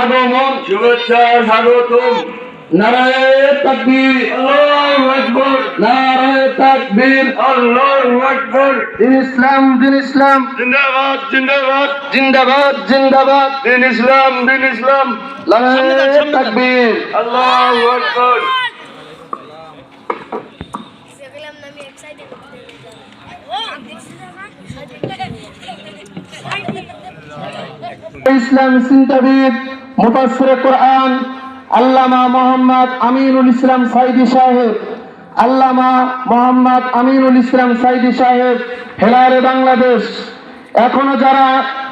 আগমন শুভেচ্ছা স্বাগতম। নারায়ে তাকবীর, আল্লাহু আকবার। নারায়ে তাকবীর, আল্লাহু আকবার। দিন ইসলাম, দিন ইসলাম জিন্দাবাদ, জিন্দাবাদ, জিন্দাবাদ, জিন্দাবাদ। দিন ইসলাম, দিন ইসলাম। নারায়ে তাকবীর, আল্লাহু আকবার। ইসলাম চিন্তাবিদ মুফাসসিরে কোরআন আল্লামা মোহাম্মদ আমিনুল ইসলাম সাইদি সাহেব, আল্লামা মোহাম্মদ আমিনুল ইসলাম সাইদি সাহেব, হেলারে বাংলাদেশ। এখনো যারা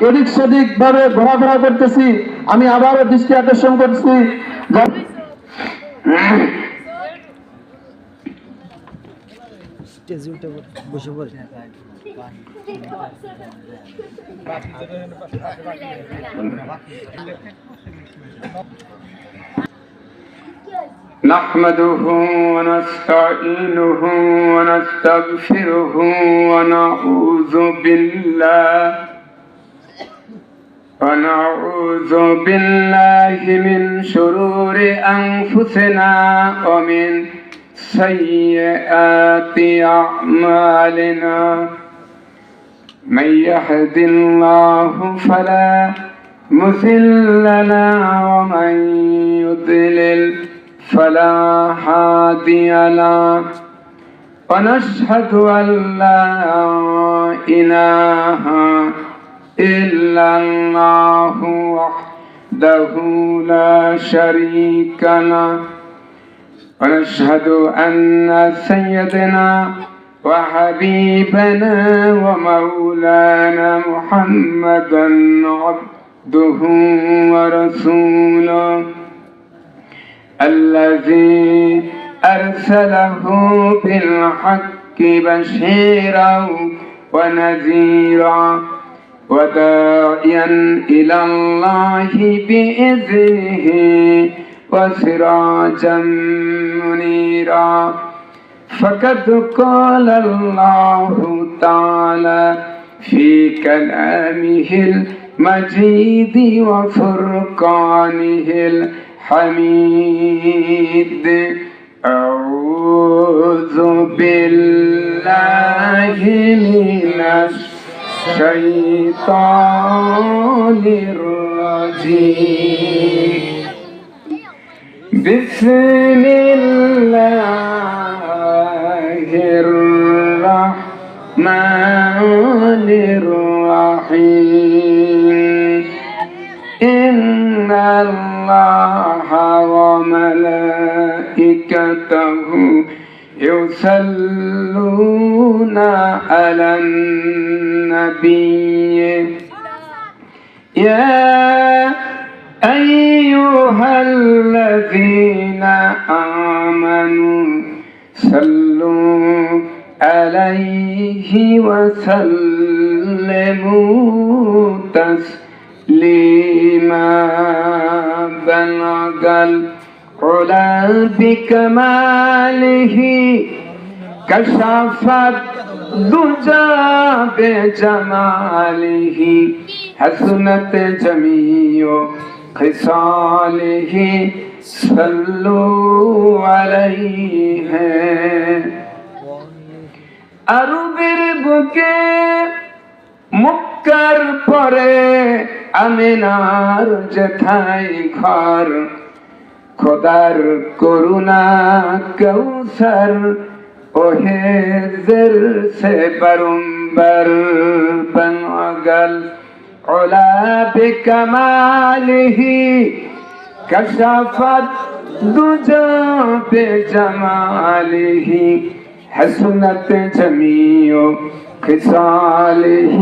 এদিক সেদিক ভাবে ঘোরাফেরা করতেছি, আমি আবারও দৃষ্টি আকর্ষণ করছি, বসে পড়ে نحمده ونستعينه ونستغفره ونعوذ بالله من شرور أنفسنا ومن سيئات أعمالنا. من يهد الله فلا مضل له ومن يضلل فلا هادي له. ونشهد أن لا إله إلا الله وحده لا شريك له. ونشهد أن سيدنا وحبيبنا ومولانا محمدا عبده ورسوله الذي أرسله بالحق بشيرا ونذيرا وداعيا إلى الله بإذنه وسراجا منيرا. فقد قال الله تعالى في كلامه المجيد وفرقانه الحميد. أعوذ بالله من الشيطان الرجيم. بسم الله الرحمن الرحيم. إن الله وملائكته يصلون على النبي يا أيها الذين آمنوا صلوا عليه وسلموا تسليما. بلغ العلا بكماله كشف الدجى بجماله حسنت جميع خصاله صلوا عليه. আরবের বুকে মক্কার পরে আমিনার যেথায় ঘর, খোদার করুণা কৌসর ওহে জের সে বারম্বার বনগল علا بكماله كشفت دجى بجماله حسنت جميع خصاله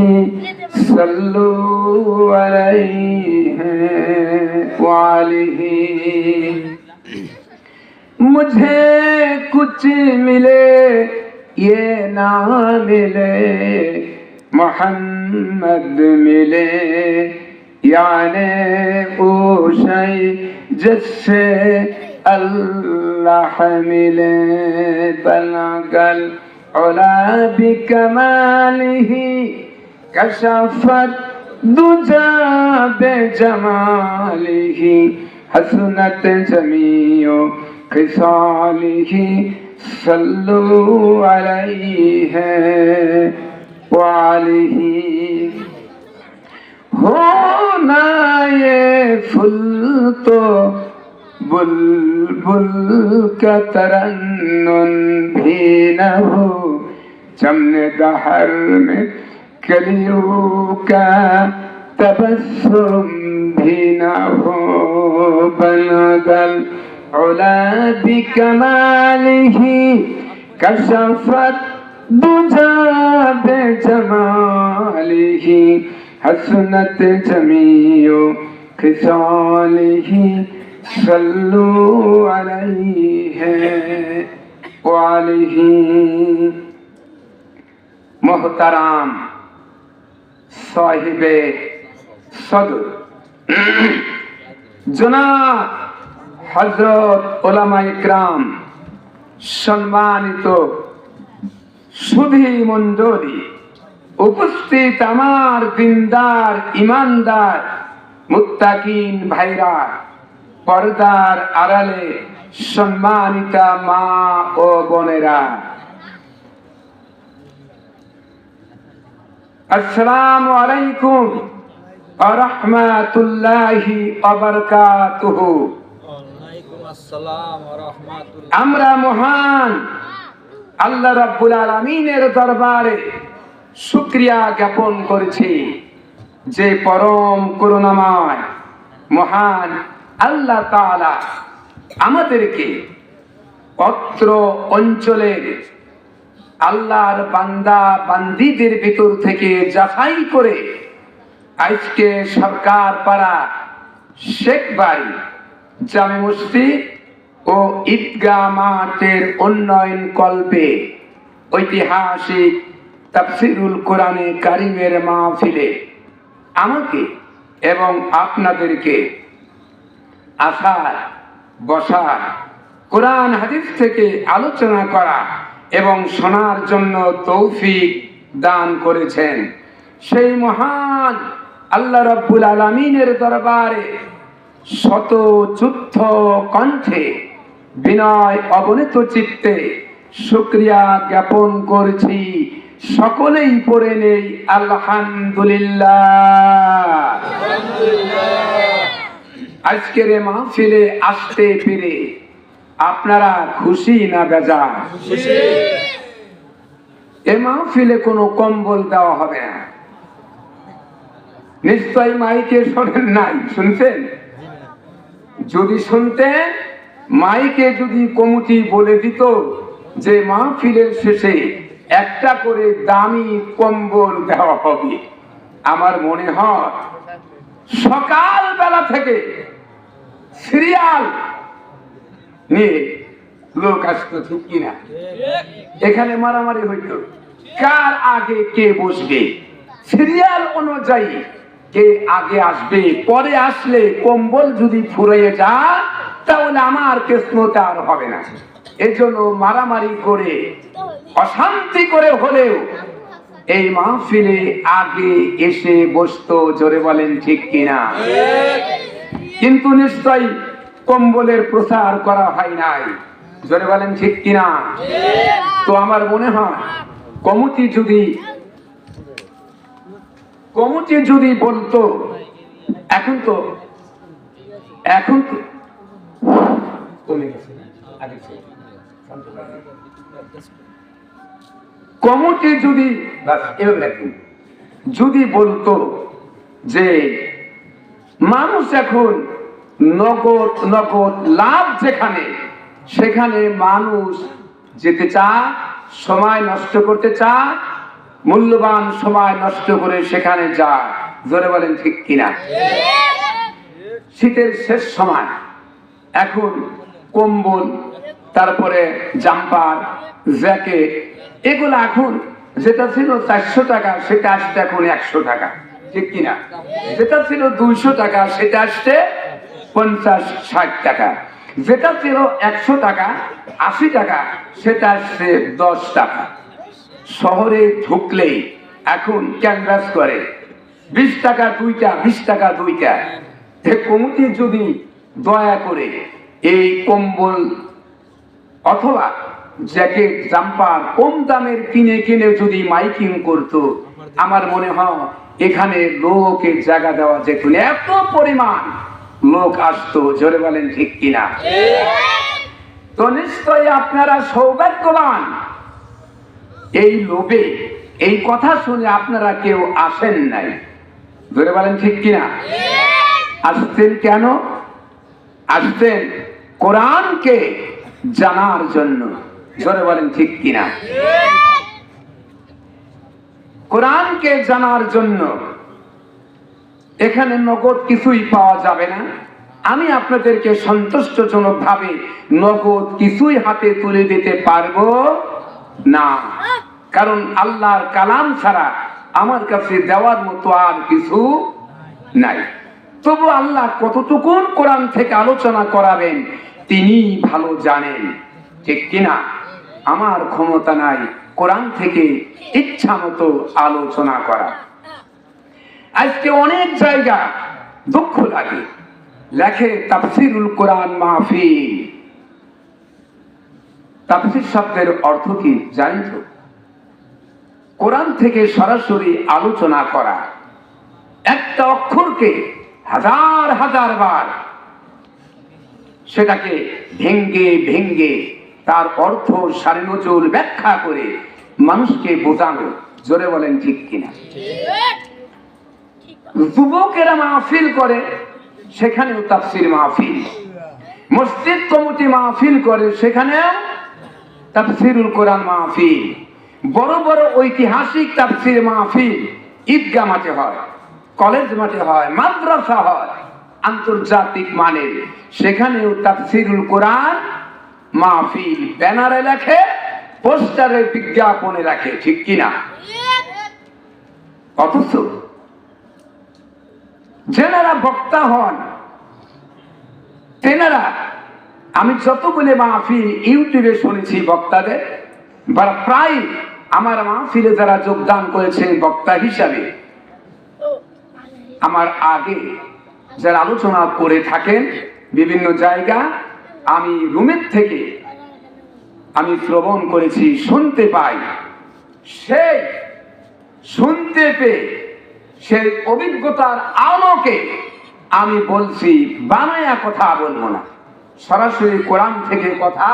صلوا عليه وآله. मुझे कुछ मिले ये ना मिले मोहम्मद मिले, याने ओ शै जिससे अल्लाह मिले. बलगल उला बिकमालिही कशफत দুজা বেজমালিহি হাসনাত জামিউ খিসালিহি সাল্লু আলাইহি ওয়া আলিহি होना ये फूल तो बुलबुल का तरन्नुम भी न हो चमने दहर में कलियों का तबस्सुम भी न हो बनगल उला बिकमालिही कशफत दुजा बेजमालिही हसनत जमीओ खिसालिही सल्लू अलैहि वालिही। मोहतराम साहिबे सदर जनाब हजरत उलमा इकराम सम्मानित सुधी मंडली उपस्थित আমার দিনদার ইমানদার মুত্তাকিন ভাইরা পর্দার আড়ালে সম্মানিতা মা ও বোনেরা, আসসালামু আলাইকুম ওয়া রাহমাতুল্লাহি ওয়া বারাকাতুহু। ওয়ালাইকুম আসসালাম ওয়া রাহমাতুল্লাহ। আমরা মহান আল্লাহ রাব্বুল আলামিনের দরবারে শুকরিয়া জ্ঞাপন করেছি যে পরম করুণাময় মহান আল্লাহ তাআলা আমাদেরকে অত্র অঞ্চলের আল্লাহর বান্দা বান্দীদের ভিতর থেকে যাচাই করে আজকে সরকার পাড়া শেখ বাড়ি জামে মসজিদ ও ঈদগাহ মাঠের উন্নয়ন কল্পে ঐতিহাসিক তাফসীরুল কোরআনে কারীমের মাহফিলে আমাকে এবং আপনাদেরকে আসার বসার কোরআন হাদিস থেকে আলোচনা করা এবং শোনার জন্য তৌফিক দান করেছেন সেই মহান আল্লাহ রাব্বুল আলামিনের দরবারে শত যুদ্ধ কণ্ঠে বিনয় অবনীত চিত্তে শুকরিয়া জ্ঞাপন করছি। সকলেই পড়ে নেই আলহামদুলিল্লাহ। আজকের এই মাহফিলে আসতে পেরে আপনারা খুশি না বেজার? এই মাহফিলে কোনো কম্বল দেওয়া হবে না, নিশ্চয়ই মাইকে শোনেন নাই, শুনছেন? যদি শুনতেন মাইকে যদি কমিটি বলে দিত যে মাহফিলের শেষে একটা করে দামি কম্বল দেওয়া হবে, আমার মনে হয় সকাল বেলা থেকে সিরিয়াল নিয়ে লোক আসতো, ঠিক কিনা? এখানে মারামারি হইতো কার আগে কে বসবে, সিরিয়াল অনুযায়ী কে আগে আসবে, পরে আসলে কম্বল যদি ফুরিয়ে যায় তাহলে আমার কিসমতে আর হবে না। এজন্য মারামারি করে অশান্তি করে হলেও এই মাহফিলে আগে এসে বসতো, জোরে বলেন ঠিক কিনা? কিন্তু নিশ্চয়ই কম্বলের প্রচার করা হয় নাই, জোরে বলেন ঠিক কিনা? তো আমার মনে হয় কমিটি যদি বলতো, এখন তো কমে গেছে, কমিটি যদি বলতো যে মানুষ এখন নগদ লাভ যেখানে সেখানে মানুষ যেতে চায়, সময় নষ্ট করতে চায়, মূল্যবান সময় নষ্ট করে সেখানে যায়, জোরে বলেন ঠিক কিনা? শীতের শেষ সময় এখন কম্বল, তারপরে জাম্পার, জ্যাকেট, এগুলো এখন যেটা ছিল 400 টাকা সেটা আসছে এখন 100 টাকা, ঠিক কিনা? যেটা ছিল 200 টাকা সেটা আসছে 50-60 টাকা, যেটা ছিল 100 টাকা 80 টাকা সেটা আসছে 10 টাকা। শহরে ঢুকলেই এখন ক্যানভাস করে 20 টাকা 2টা, 20 টাকা 2টা। কমিটি যদি দয়া করে এই কম্বল অথবা জ্যাকেট জাম্পার কম দামের কিনে কিনে যদি মাইকিং করতো, আমার মনে হয় এখানে লোকের জায়গা দেওয়া যেত না, এত পরিমাণ লোক আসতো। জোরে বলেন ঠিক কিনা? তো নিশ্চয়ই আপনারা সৌভাগ্যবান। এই লোভে এই কথা শুনে আপনারা কেউ আসেন নাই। জোরে বলেন ঠিক কিনা? আসতেন কেন? আসতেন কোরআনকে জানার জন্য। জোরে বলেন ঠিক কিনা? কোরআনকে জানার জন্য। এখানে নগদ কিছুই পাওয়া যাবে না। আমি আপনাদেরকে সন্তুষ্টজনক ভাবে নগদ কিছুই হাতে তুলে দিতে পারবো না, কারণ আল্লাহর কালাম ছাড়া আমার কাছে দেওয়ার মতো আর কিছু নাই। তবু আল্লাহ কতটুকু কোরআন থেকে আলোচনা করাবেন তিনি ভালো জানেন, ঠিক কিনা? আমার ক্ষমতা নাই কোরআন থেকে ইচ্ছা মতো আলোচনা করা। আজকে অনেক জায়গা দুঃখ লাগে, লেখে তাফসিরুল কোরআন মাহফিল। তাফসির শব্দের অর্থ কি জানেন তো? কোরআন থেকে সরাসরি আলোচনা করা, একটা অক্ষরকে হাজার হাজার বার সেটাকে ভেঙ্গে ভেঙ্গে তার অর্থ সারি নজরুল ব্যাখ্যা করে মানুষকে বোঝানো। জোরে বলেন ঠিক কিনা? যুবকেরা মাহফিল করে, সেখানেও তাফসির মাহফিল। মসজিদ কমিটি মাহফিল করে, সেখানেও তাফসিরুল কোরআন মাহফিল। বড় বড় ঐতিহাসিক তাফসির মাহফিল ঈদগাহ মাঠে হয়, কলেজ মাঠে হয়, মাদ্রাসা হয় আন্তর্জাতিক মানের, সেখানেও তাফসিরুল কোরআন মাহফিল। ব্যানারে লেখে, পোস্টারে বিজ্ঞাপনে রাখে, ঠিক কিনা? অথচ যেনারা বক্তা হন তেনারা, আমি যতগুলো মাহফিল ইউটিউবে শুনেছি বক্তাদের, প্রায় আমার মাহফিলে যারা যোগদান করেছেন বক্তা হিসাবে, আমার আগে যারা আলোচনা করে থাকেন বিভিন্ন জায়গা, আমি রুমের থেকে আমি শ্রবণ করেছি, শুনতে পাই। সেই শুনতে পেয়ে সেই অভিজ্ঞতার আলোকে আমি বলছি, বানায়া কথা বলবো না, সরাসরি কোরআন থেকে কথা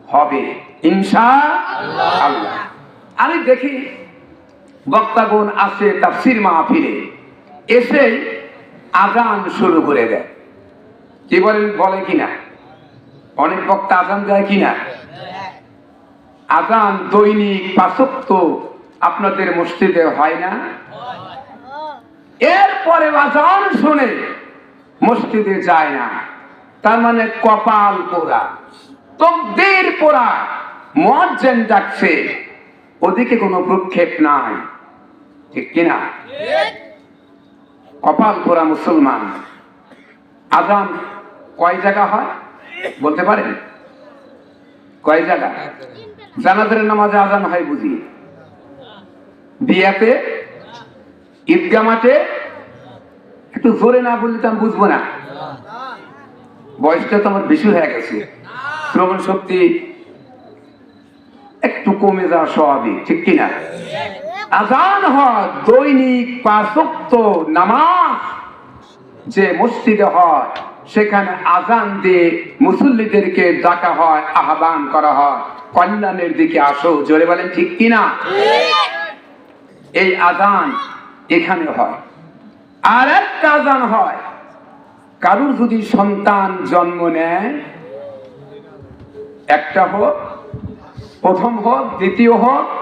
হবে ইনশাআল্লাহ। আমি দেখি বক্তাগণ আসে তাফসির মাহফিলে, এসে আজান শুরু করে দেয়। কি বলেন, বলে কিনা? অনেক বক্তা আজান দেয় কিনা? আজান দৈনিক 5 ওয়াক্ত আপনাদের মসজিদে হয় না? এরপরে আজান শুনে মসজিদে যায় না, তার মানে কপাল পোড়া, তকদীর পোড়া। মুয়াজ্জিন ডাকছে, ওদিকে কোনো প্রক্ষেপ নাই, ঠিক কিনা? কপাল পোড়া মুসলমান। আজান কয় জায়গা হয় বলতে পারেন? কয় জায়গা? জানাজার নামাজে আজান হয় বুঝি, বিয়াতে, ঈদগাহ মাঠে। একটু জোরে না বললে তো আমি বুঝবো না, বয়সটা তো আমার বেশি হয়ে গেছে, শ্রবণ শক্তি একটু কমে যাওয়া স্বাভাবিক, ঠিক কিনা? আজান হয় দৈনিক 5 ওয়াক্ত নামাজ যে মসজিদে হয়, সেখানে আজান দিয়ে মুসল্লিদেরকে ডাকা হয়, আহ্বান করা হয়, কল্যাণের দিকে আসো। জোরে বলেন ঠিক কিনা? এই আজান এখানে হয়। আর একটা আজান হয়, কারুর যদি সন্তান জন্ম নেয়, একটা হোক, প্রথম হোক, দ্বিতীয় হোক,